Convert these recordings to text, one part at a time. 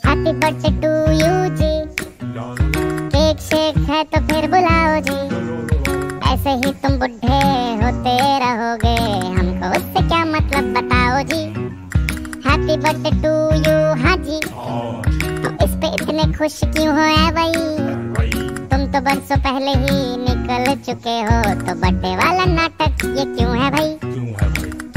Happy birthday to you ji, cake shake है तो फिर बुलाओ जी। ऐसे ही तुम बुढ़े होते रहोगे, हमको उससे क्या मतलब बताओ जी। हैप्पी बर्थडे टू यू, हाँ जी। तो इस पे इतने खुश क्यों हो ऐ भाई, तुम तो बरसों पहले ही निकल चुके हो, तो बर्थडे वाला नाटक ये क्यों है भाई।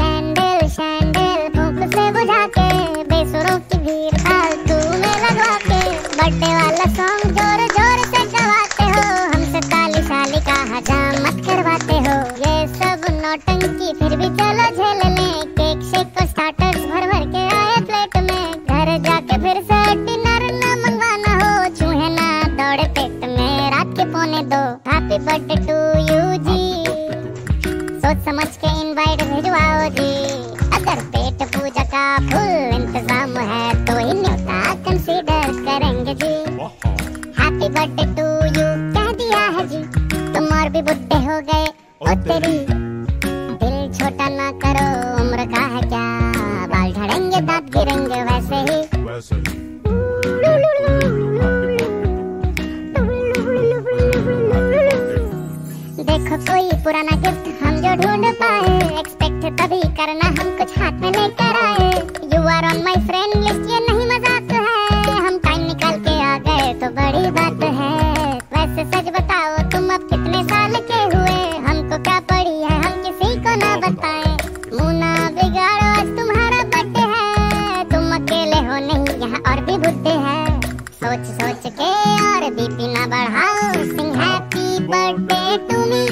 कैंडल शैंडल फूंक से बुझा के, बेसुरों की भीड़ फालतू में लगवा के, बर्थडे वाला सॉन्ग जोर जोर से गवाते हो, हमसे ताली शाली का हजामत करवाते हो। ये सब नौटंकी फिर भी चलो झेल लें, केक शेक को स्टार्टर्स भर भर के आए प्लेट में, घर जाके फिर से डिनर ना मंगवाना हो, चूहे ना दौड़े पेट में रात के 1:45। हैप्पी बर्थडे टू यू जी, सोच समझ के इनवाइट भिजवाओ जी। अगर पेट पूजा का फुल इंतजाम है तो ही न्योता कंसीडर करेंगे जी। हैप्पी बर्थडे टू यू कह दिया है जी, तुम और भी बुढ़े हो गए ओ तेरी, दिल छोटा ना करो उम्र का है क्या, बाल झड़ेंगे दांत गिरेंगे वैसे ही। देखो कोई पुराना गिफ्ट हम जो ढूंढ पाए, एक्सपेक्ट तभी करना हम कुछ हाथ में लेकर आए। You are on my friend list, ये नहीं मजाक है, हम टाइम निकाल के आ गए तो बड़ी बात है। वैसे सच बताओ तुम अब कितने साल के हुए, हमको क्या पड़ी है हम किसी को ना बताएं। मुंह ना बिगाड़ो आज तुम्हारा बर्थडे है, तुम अकेले हो नहीं यहाँ और भी बुढ़े हैं। सोच सोच के और बीपी ना बढ़ाओ, सिंग हैप्पी बर्थडे टू मी,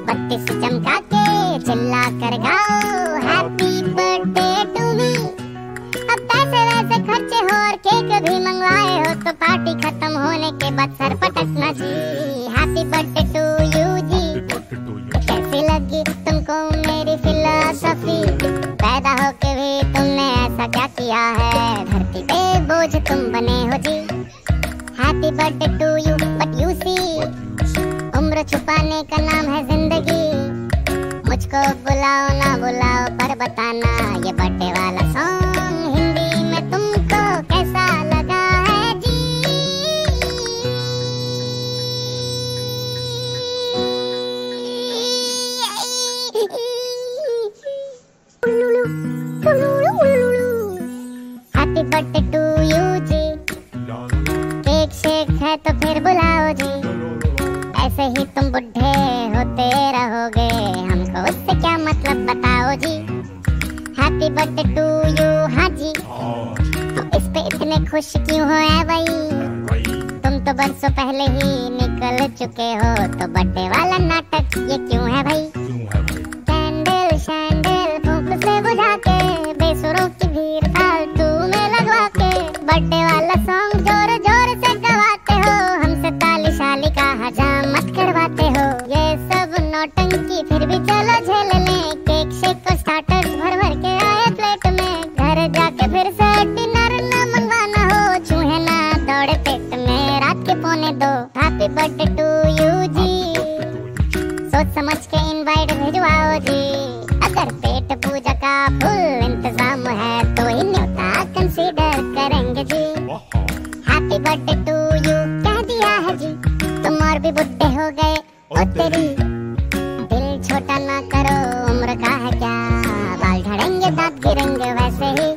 बत्ती से चमका के चिल्ला कर गाओ हैप्पी बर्थडे टू मी। अब पैसे वैसे खर्चे हो और केक भी मंगवाए हो, तो पार्टी खत्म होने के बाद सर पटकना जी। हैप्पी बर्थडे टू यू जी, कैसी लगी तुमको मेरी फिलॉसफी, पैदा होके भी तुमने ऐसा क्या किया है, धरती पे बोझ तुम बने हो जी। Happy birthday to you but you see, उम्र छुपाने का नाम है जिंदगी, मुझको बुलाओ ना बुलाओ पर बताना, ये बर्थडे वाला सॉन्ग हिंदी में तुमको कैसा लगा है जी। Happy birthday to you ji, cake shake है तो फिर बुलाओ जी। ऐसे ही तुम बुढ़े होते रहोगे, हमको उससे क्या मतलब बताओ जी। हैप्पी बर्थडे टू यू, हाँ जी। तो इस पे इतने खुश क्यों हो ऐ भाई, तुम तो बरसों पहले ही निकल चुके हो, तो बर्थडे वाला नाटक ये क्यों है भाई। कैंडल शैंडल फूंक से बुझा के, बेसुरों की भीड़ फालतू में लगवा के, बर्थडे वाला सॉन्ग जोर जोर से गवाते हो, हमसे ताली शाली का हजामत करवाते हो। ये सब नौटंकी फिर भी चलो झेल लें, केक शेक को स्टार्टर्स भर भर के आए प्लेट में, घर जाके फिर से डिनर ना मंगवाना हो, चूहे ना दौड़े पेट में रात के 1:45। हैप्पी बर्थडे टू यू जी, सोच समझ के इनवाइट भिजवाओ जी। अगर पेट पूजा का फुल इंतजाम है तो ही न्योता कंसीडर करेंगे जी। हैप्पी बर्थडे टू यू कह दिया है जी, तुम और भी बुढ़े हो गए ओ तेरी, दिल छोटा ना करो उम्र का है क्या, बाल झड़ेंगे दांत गिरेंगे वैसे ही।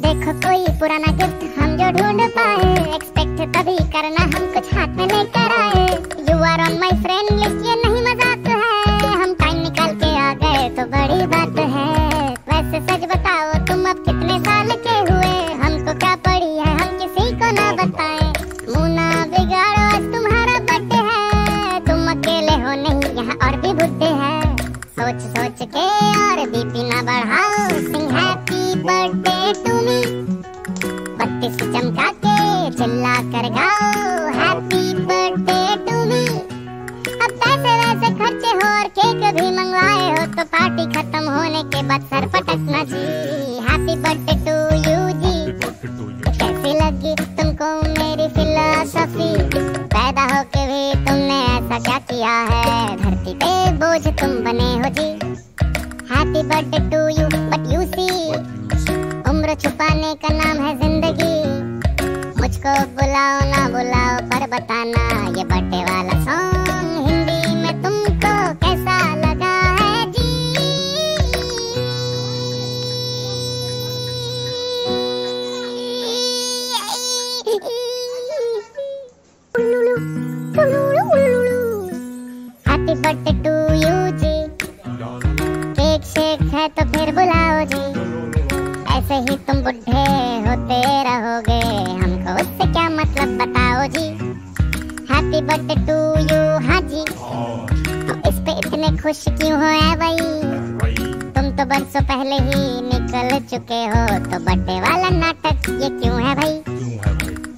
देखो कोई पुराना गिफ्ट हम जो ढूंढ पाए, एक्सपेक्ट तभी करना हम कुछ हाथ में लेकर आए। You are on my friend list, ये नहीं मजाक है, हम टाइम निकाल के आ गए तो बड़ी बात है। वैसे सच बताओ तुम अब कितने साल के हुए, हमको क्या पड़ी है हम किसी को ना बताएं। मुंह ना बिगाड़ो आज तुम्हारा बर्थडे है, तुम अकेले हो नहीं यहाँ और भी बुढ़े हैं। सोच सोच के और बीपी ना बढ़ाओ, सिंग हैप्पी बर्थडे टू मी, बत्ती से चमका के चिल्ला कर गाओ हैप्पी बर्थडे टू मी। अब पैसे वैसे खर्चे हो और केक भी मंगवाए हो, तो पार्टी खत्म होने के बाद सर पटकना जी। हैप्पी बर्थडे टू यू जी, कैसी लगी तुमको मेरी फिलॉसफी, पैदा होके भी तुमने ऐसा क्या किया किया है, धरती पे बोझ तुम बने हो जी। Happy birthday to you but you see, उम्र छुपाने का नाम है जिंदगी। मुझको बुलाओ ना बुलाओ पर बताना ये बर्थडे वाला सॉन्ग हिंदी में तुमको कैसा लगा है जी। Happy birthday to you ji, cake shake है तो फिर बुलाओ जी। ऐसे ही तुम बुढ़े होते रहोगे, हमको उससे क्या मतलब बताओ जी। हैप्पी बर्थडे टू यू हाँ जी, तो इस पे इतने खुश क्यों हो ऐ भाई। तुम तो बरसों पहले ही निकल चुके हो, तो बर्थडे वाला नाटक ये क्यों है भाई।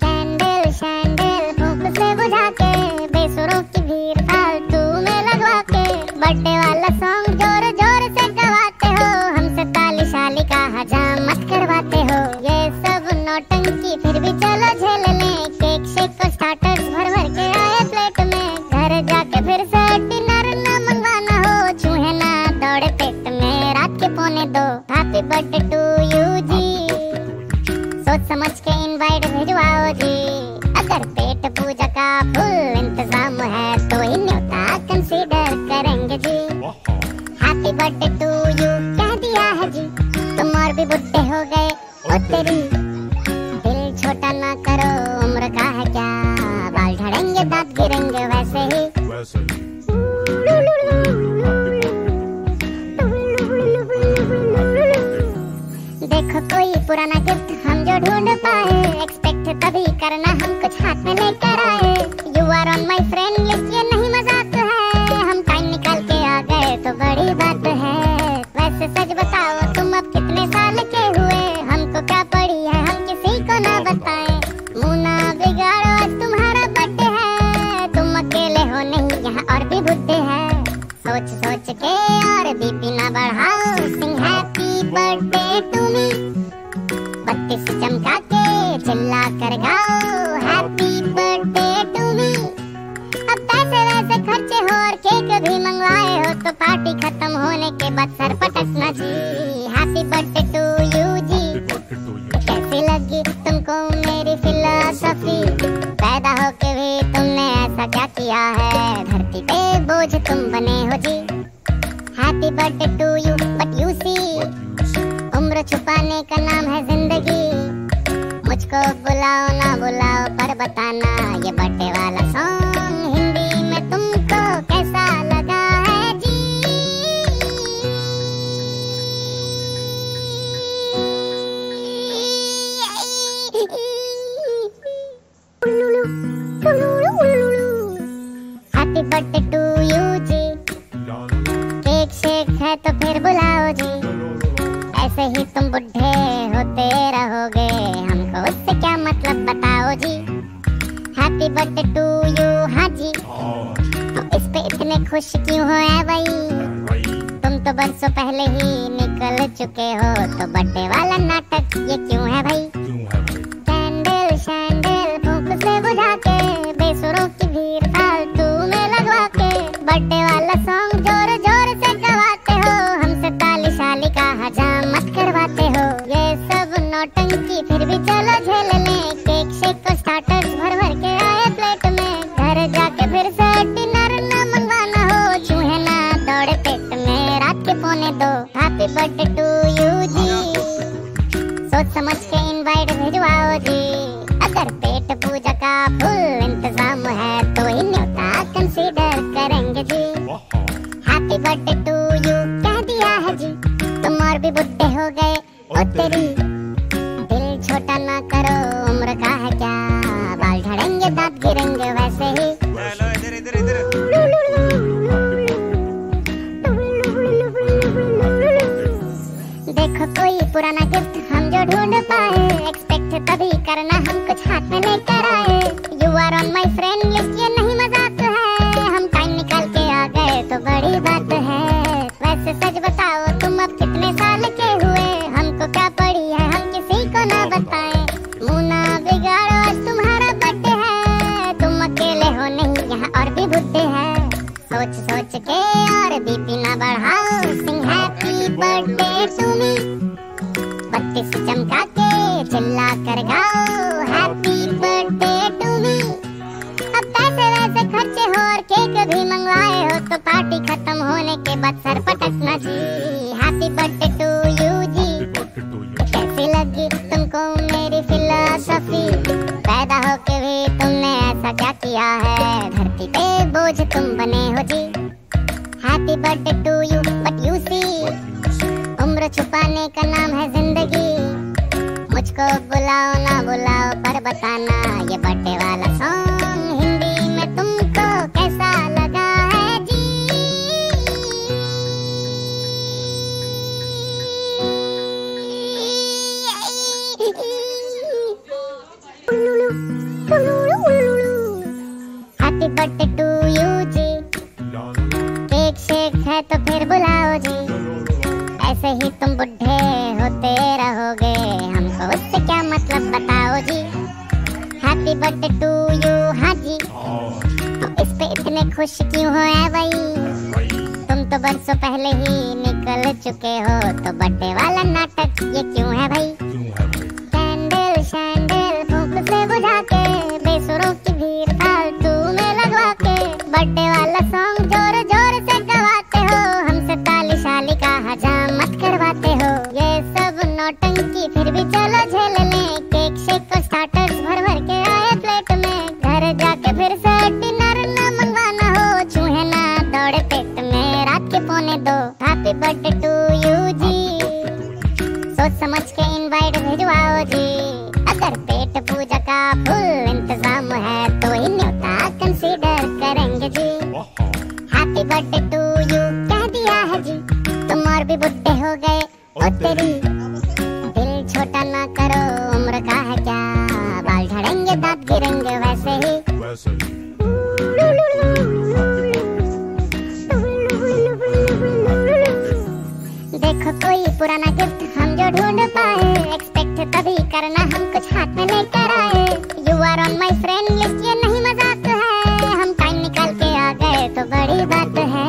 कैंडल शैंडल फूंक से बुझा के, बेसुरों की भीड़ फालतू में लगवा के, बर्थडे वाला सॉन्ग जोर जोर से गवाते हो। हमसे ताली शाली का हजाम मत करवाते हो। ये सब नौटंकी फिर भी चलो झेल लें, केक शेक को स्टार्टर्स भर भर के आए प्लेट में। घर जाके फिर से डिनर ना मंगवाना हो, चूहे ना दौड़े पेट में रात के 1:45। हैप्पी बर्थडे टू यू जी, सोच समझ के इनवाइट भिजवाओ जी। अगर पेट पूजा का फुल इंतजाम है तो ही न्योता कंसीडर करेंगे जी। हैप्पी बर्थडे टू यू कह दिया है जी, तुम और भी बुढ़े हो गए ओ तेरी। दिल छोटा ना करो, उम्र का है क्या, बाल झड़ेंगे दांत गिरेंगे वैसे ही। देखो कोई पुराना गिफ्ट हम जो ढूंढ पाए, एक्सपेक्ट तभी करना हम कुछ हाथ में लेकर आए। You are on my friend list, ये नहीं मजाक है, हम टाइम निकाल के आ गए तो बड़ी बात है। वैसे सच बताओ तुम अब कितने साल के हुए, हमको क्या पड़ी है हम किसी को ना बताएं। मुंह ना बिगाड़ो आज तुम्हारा बर्थडे है, तुम अकेले हो नहीं यहाँ और भी बुढ़े हैं। सोच सोच के और बीपी ना बढ़ाओ, सिंग हैप्पी बर्थडे टू मी। बत्ती से चमका के चिल्ला कर गाओ हैप्पी बर्थडे टू मी। अब पैसे वैसे खर्चे हो और केक भी मंगवाए हो, तो पार्टी खत्म होने के बाद सर पटकना जी। हैप्पी बर्थडे टू यू जी, कैसी लगी तुमको मेरी फिलॉसफी। पैदा होके भी तुमने ऐसा क्या किया है, धरती पे बोझ तुम बने हो जी। Happy birthday to you but you see, उम्र छुपाने का नाम है जिंदगी। मुझको बुलाओ ना बुलाओ पर बताना ये बर्थडे वाला सॉन्ग हिंदी में तुमको कैसा लगा है जी। Happy birthday to you ji, cake shake है तो फिर बुलाओ जी। ऐसे ही तुम बुढ़े होते रहोगे, हमको उससे क्या मतलब बताओ जी। हैप्पी बर्थडे टू यू हाँ जी, तो इस पे इतने खुश क्यों हो ऐ भाई। तुम तो बरसों पहले ही निकल चुके हो, तो बर्थडे वाला नाटक ये क्यों है भाई। कैंडल शैंडल फूंक से बुझा के, बेसुरों की भीड़ फालतू में लगवा के, बर्थडे वाला सॉन्ग जोर जोर से गवाते हो। हमसे ताली शाली का हजाम मत करवाते हो। ये सब नौटंकी फिर भी चलो झेल लें, केक शेक को स्टार्टर्स भर भर के आए प्लेट में। घर जाके फिर से डिनर ना मंगवाना हो, चूहे ना दौड़े पेट में रात के 1:45। हैप्पी बर्थडे टू यू जी, सोच समझ के इनवाइट भिजवाओ जी। अगर पेट पूजा का फुल इंतजाम है तो ही न्योता कंसीडर करेंगे जी। हैप्पी बर्थडे टू यू कह दिया है जी, तुम और भी बुढ़े हो गए ओ तेरी। दिल छोटा ना करो, उम्र का है क्या, बाल झड़ेंगे दांत गिरेंगे वैसे ही। देखो कोई पुराना गिफ्ट हम जो ढूंढ पाए, एक्सपेक्ट तभी करना हम कुछ हाथ में लेकर आए। You are on my friend list, ये नहीं मजाक है, हम टाइम निकाल के आ गए तो बड़ी बात है। सोच सोच के और बीपी ना बढ़ाओ, सिंग हैप्पी बर्थडे टू मी। बत्ती से चमका के चिल्ला कर गाओ, हैप्पी बर्थडे टू मी। अब पैसे वैसे खर्चे हो और केक भी मंगवाए हो, तो पार्टी खत्म होने के बाद सर पटकना जी। हैप्पी बर्थडे टू यू जी। कैसी लगी तुमको मेरी फिलॉसफी, पैदा होके भी तुमने ऐसा क्या किया है, धरती पे बोझ तुम बने हो जी। Happy birthday to you but you see, उम्र छुपाने का नाम है जिंदगी। मुझको बुलाओ ना बुलाओ पर बताना, ये बर्थडे वाला सॉन्ग हिंदी में तुमको कैसा लगा है जी। Happy birthday to you ji. Cake shake है तो फिर बुलाओ जी, ऐसे ही तुम बुढ़े होते रहोगे, हमको उससे क्या मतलब बताओ जी। हैप्पी बर्थडे टू यू हाँ जी। तो इस पे इतने खुश क्यों हो ऐ भाई, तुम तो बरसों पहले ही निकल चुके हो, तो बर्थडे वाला नाटक ये क्यों है भाई। कैंडल शैंडल फूंक से बुझा के, बेसुरों की भीड़ फालतू में लगवा के, बर्थडे वाला सॉन्ग जोर जोर से गवाते हो, हमसे ताली शाली का हजाम मत करवाते हो। ये सब नौटंकी फिर भी चलो झेल लें, केक शेक को स्टार्टर्स भर भर के आए प्लेट में, घर जाके फिर से डिनर ना मंगवाना हो, चूहे ना दौड़े पेट में रात के 1:45। हैप्पी बर्थडे टू यू जी। सोच समझ के इनवाइट भिजवाओ जी, अगर पेट पूजा का फुल इंतजाम है तो ही न्योता कंसीडर करेंगे जी। हैप्पी बर्थडे टू यू कह दिया है जी, तुम और भी बुढ़े हो गए ओ तेरी। दिल छोटा ना करो, उम्र का है क्या, बाल झड़ेंगे दांत गिरेंगे वैसे ही। देखो कोई पुराना गिफ्ट हम जो ढूंढ पाए, एक्सपेक्ट तभी करना हम कुछ हाथ में लेकर आए। You are on my friend list, ये नहीं मजाक है, हम टाइम निकाल के आ गए तो बड़ी बात है।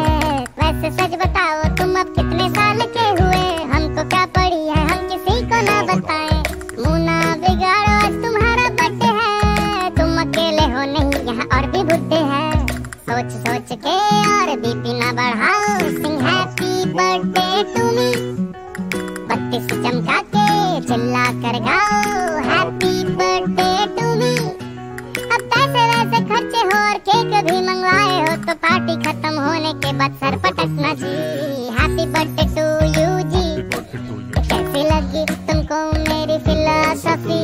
वैसे सच बताओ तुम अब कितने साल के हुए, हमको क्या पड़ी है हम किसी को ना बताएं। मुंह ना बिगाड़ो आज तुम्हारा बर्थडे है, तुम अकेले हो नहीं यहाँ और भी बुड्ढे हैं। सोच सोच के और बीपी ना बढ़ाओ, सिंग हैप्पी बर्थडे टू मी। बत्ती से चमका के चिल्ला कर गाओ, हैप्पी बर्थडे टू मी। अब पैसे वैसे खर्चे हो और केक भी मंगवाए हो, तो पार्टी खत्म होने के बाद सर पटकना जी। हैप्पी बर्थडे टू यू जी। कैसी लगी तुमको मेरी फिलॉसफी,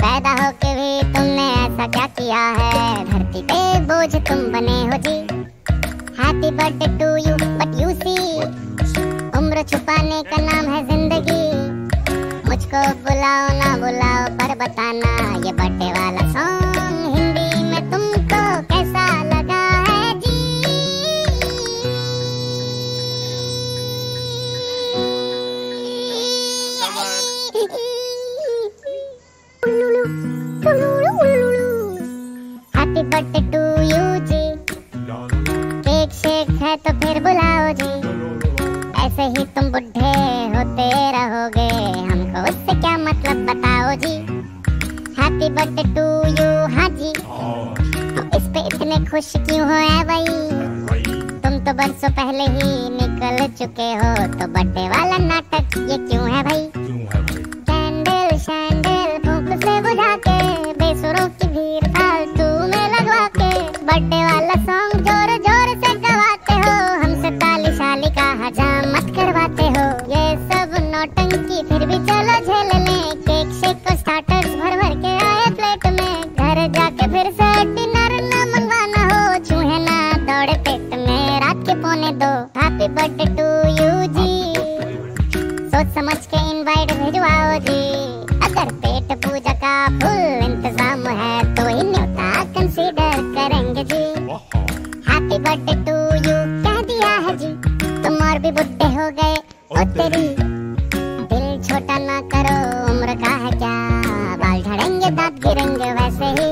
पैदा होके भी तुमने ऐसा क्या किया है, धरती पे बोझ तुम बने हो जी। Happy birthday to you but you see, उम्र छुपाने का नाम है जिंदगी। मुझको बुलाओ ना बुलाओ पर बताना, ये बर्थडे वाला सॉन्ग हिंदी में तुमको कैसा लगा है जी। Happy birthday to you ji. Cake shake है तो फिर बुलाओ जी, ऐसे ही तुम बुढ़े होते रहोगे, हमको उससे क्या मतलब बताओ जी। हैप्पी बर्थडे टू यू हाँ जी। तो इस पे इतने खुश क्यों हो ऐ भाई, तुम तो बरसों पहले ही निकल चुके हो, तो बर्थडे वाला नाटक ये क्यों है भाई। कैंडल शैंडल फूंक से बुझा के, बेसुरों की भीड़ फालतू में लगवा के, बर्थडे वाला सॉन्ग जोर जोर से गवाते हो, हमसे ताली शाली का हजाम मत करवाते हो। ये सब नौटंकी फिर भी चलो झेल लें, केक शेक को स्टार्टर्स भर भर के आए प्लेट में, घर जाके फिर से डिनर ना मंगवाना हो, चूहे ना दौड़े पेट में रात के 1:45। हैप्पी बर्थडे टू यू जी। सोच समझ के इनवाइट भिजवाओ जी, अगर पेट पूजा का फुल इंतजाम है तो ही न्योता कंसीडर करेंगे जी। हैप्पी बर्थडे टू यू कह दिया है जी, तुम और भी बुढ़े हो गए ओ तेरी। दिल छोटा ना करो, उम्र का है क्या, बाल झड़ेंगे दांत गिरेंगे वैसे ही।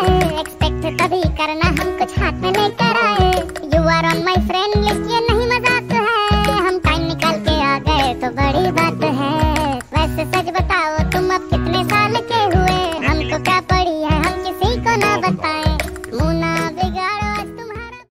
एक्सपेक्ट तभी करना हम कुछ हाथ में लेकर